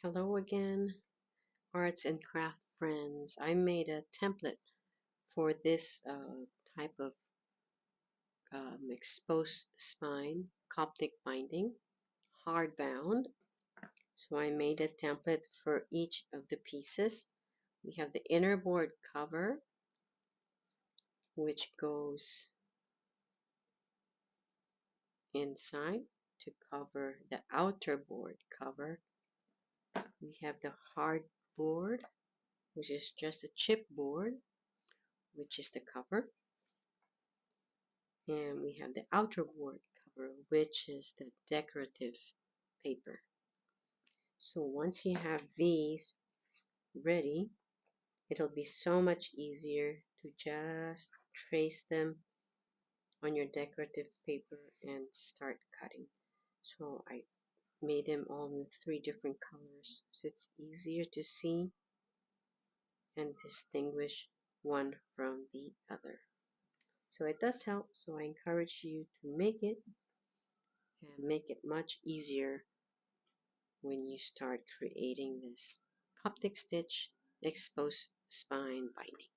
Hello again, arts and craft friends. I made a template for this type of exposed spine Coptic binding, hardbound. So I made a template for each of the pieces. We have the inner board cover, which goes inside to cover the outer board cover. We have the hard board, which is just a chipboard, which is the cover. And we have the outer board cover, which is the decorative paper. So once you have these ready, it'll be so much easier to just trace them on your decorative paper and start cutting. So I made them all in 3 different colors, so it's easier to see and distinguish one from the other. So it does help, so I encourage you to make it and make it much easier when you start creating this Coptic stitch exposed spine binding.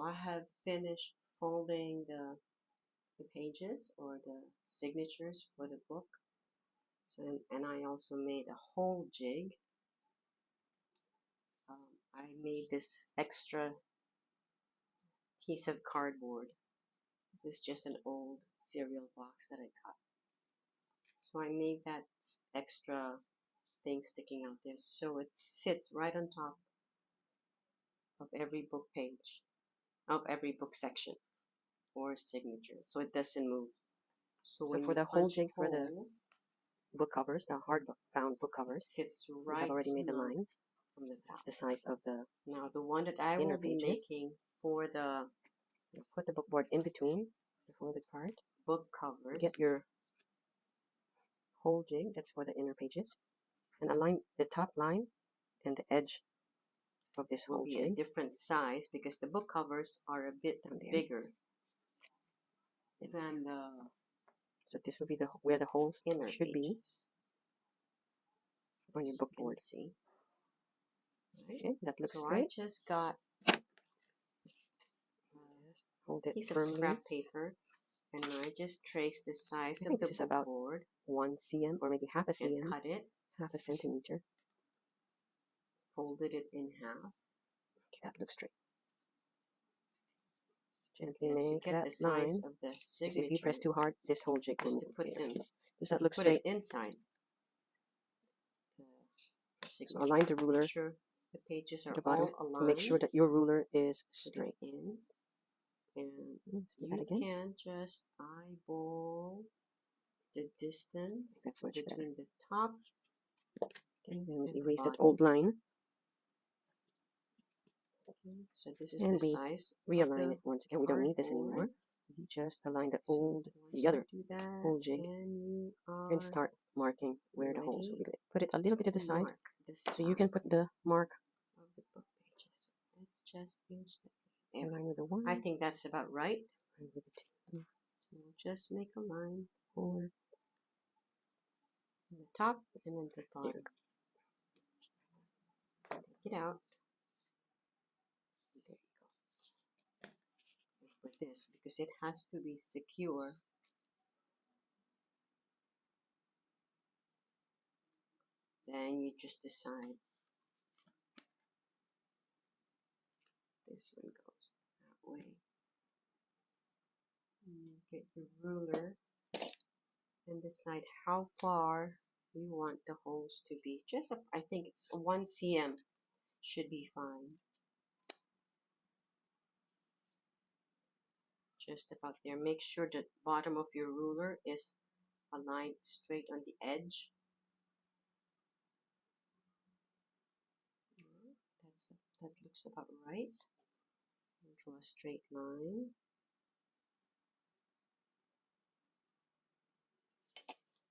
I have finished folding the pages or the signatures for the book. So, and I also made a whole jig. I made this extra piece of cardboard. This is just an old cereal box that I got. So I made that extra thing sticking out there so it sits right on top of every book page, of every book section or signature, so it doesn't move. So for the whole jig for the book covers, the hardbound book covers, sits right. We have already made the lines. That's the size of the. Now the one that I will be making for the. Put the bookboard in between the folded part. Book covers. Get your whole jig. That's for the inner pages, and align the top line and the edge of this whole jig. A different size because the book covers are a bit bigger than the. So this will be the where the holes should be on your bookboard. See, okay, that looks straight. So I just got hold it piece firmly. Of scrap paper, and I just traced the size of the bookboard. About 1 cm or maybe half a cm. And cut it half a centimeter. Folded it in half. Okay, that looks straight. Gently make that line. Because if you press too hard, this whole jig will move. Does that look straight? Inside. So align the ruler. Make sure the pages are the bottom all to make sure that your ruler is straight. And let's do that again. You can just eyeball the distance between the top. Okay, then we erase that old line. Okay, so this is and the size. Realign it once again. We don't need this anymore. We just align the other old jig and start marking where the holes will be. Put it a little bit to the side so you can put the mark of the book pages. Let's just use the line with the 1. I think that's about right. And with the 2. So we'll just make a line for the top and then the bottom. Take it out. There you go. For this, because it has to be secure. Then you just decide. This one goes that way. You get your ruler and decide how far you want the holes to be. Just I think it's 1 cm should be fine. Just about there. Make sure the bottom of your ruler is aligned straight on the edge. That looks about right. Draw a straight line.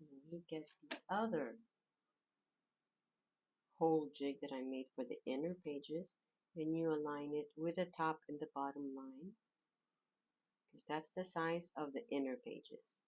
And we get the other whole jig that I made for the inner pages, and you align it with the top and the bottom line, because that's the size of the inner pages.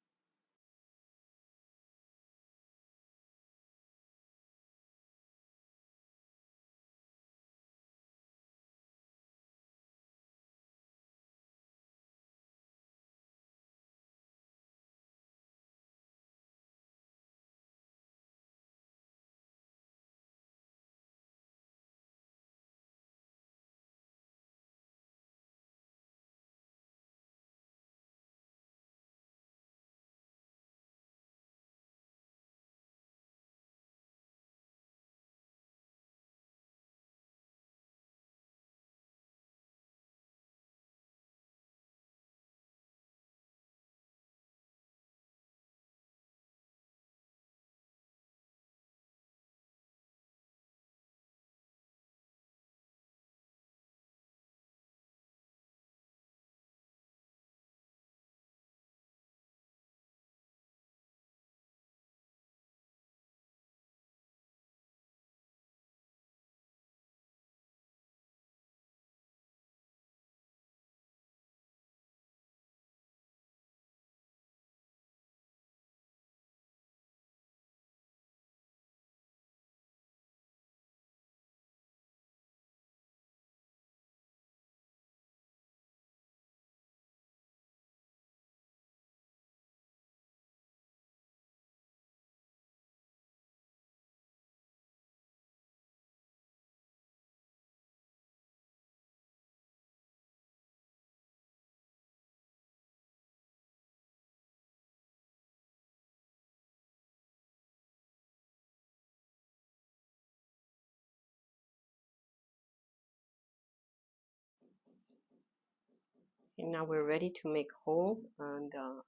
And now we're ready to make holes on the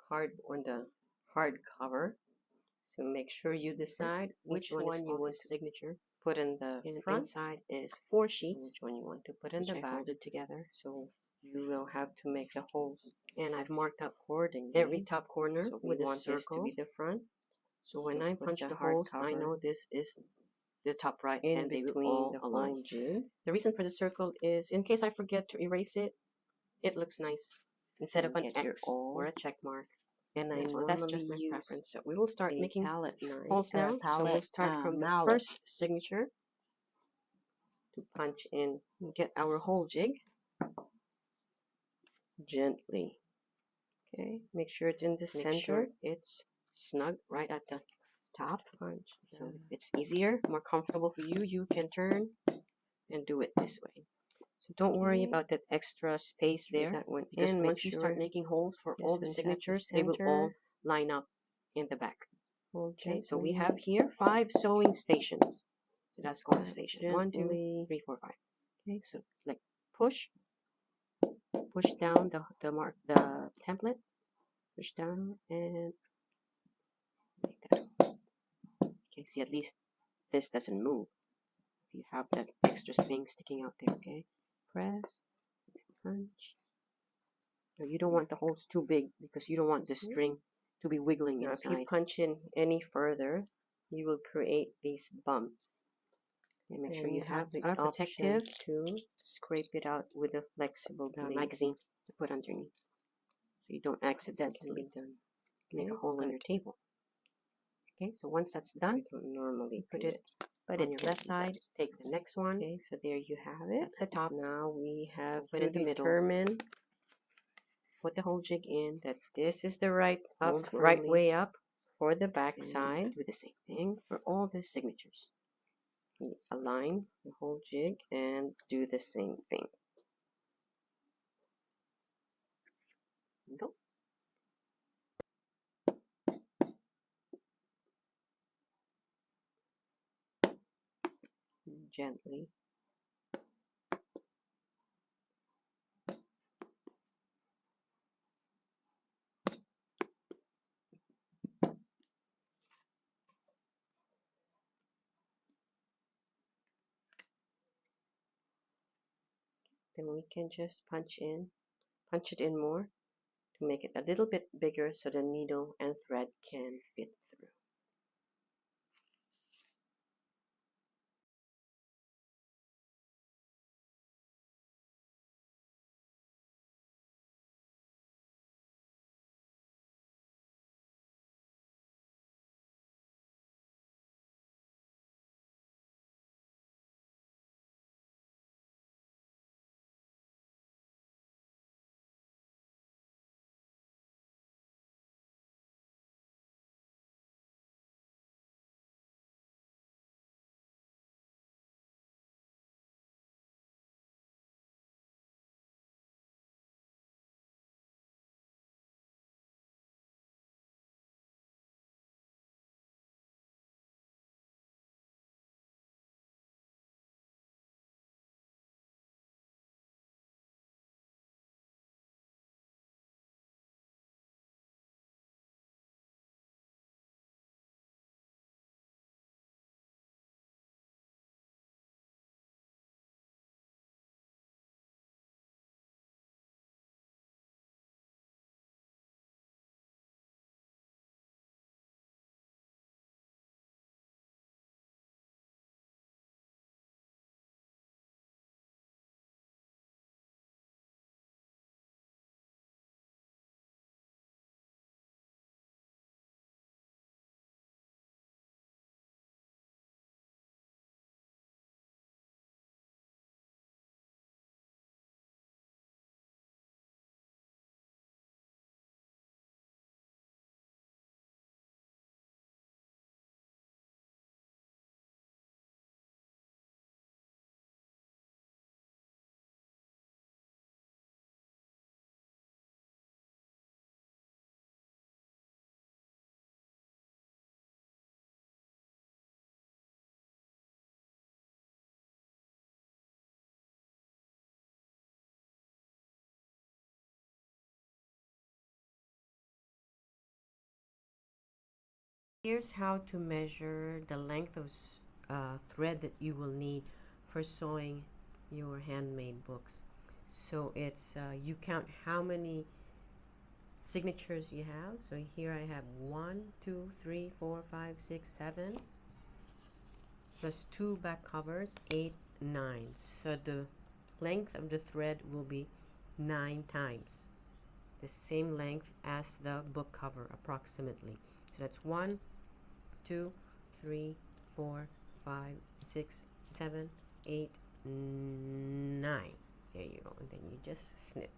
hard cover. So make sure you decide which one you want signature put in the front. Inside is 4 sheets. Which one you want to put in the back. Folded together. So you will have to make the holes. And I've marked out accordingly every top corner with a circle to be the front. So when I punch the holes, I know this is the top right and between the holes. The reason for the circle is in case I forget to erase it, it looks nice instead of an X or a check mark. And I know that's just my preference. So we will start making holes now. So we'll start from the first signature to punch in and get our hole jig gently. Okay, make sure it's in the center. Sure it's snug right at the top. Punch. So if it's easier, more comfortable for you, you can turn and do it this way. So don't worry about that extra space there. Because once you start making holes for all the signatures, they will all line up in the back. Okay, so we have here 5 sewing stations. So that's called a station. 1, 2, 3, 4, 5. Okay, so like push down the template, push down and like that. Okay, see at least this doesn't move. If you have that extra thing sticking out there, okay, press, punch. Now you don't want the holes too big because you don't want the string to be wiggling inside. Now if you punch in any further, you will create these bumps. And make sure you have the option to scrape it out with a flexible magazine to put underneath, so you don't accidentally make a hole in your table. Okay, so once that's done, you don't normally put it on your left side. Take the next one. Okay, so there you have it. That's the top. Now we have to determine, put the hole jig in that this is the right way up for the back side. Do the same thing for all the signatures. Align the whole jig and do the same thing. Go. Gently. Then we can just punch it in more to make it a little bit bigger so the needle and thread can fit through. Here's how to measure the length of thread that you will need for sewing your handmade books. So it's you count how many signatures you have. So here I have 1, 2, 3, 4, 5, 6, 7 plus 2 back covers, 8, 9. So the length of the thread will be 9 times the same length as the book cover approximately. So that's 1, 2, 3, 4, 5, 6, 7, 8, 9. There you go. And then you just snip.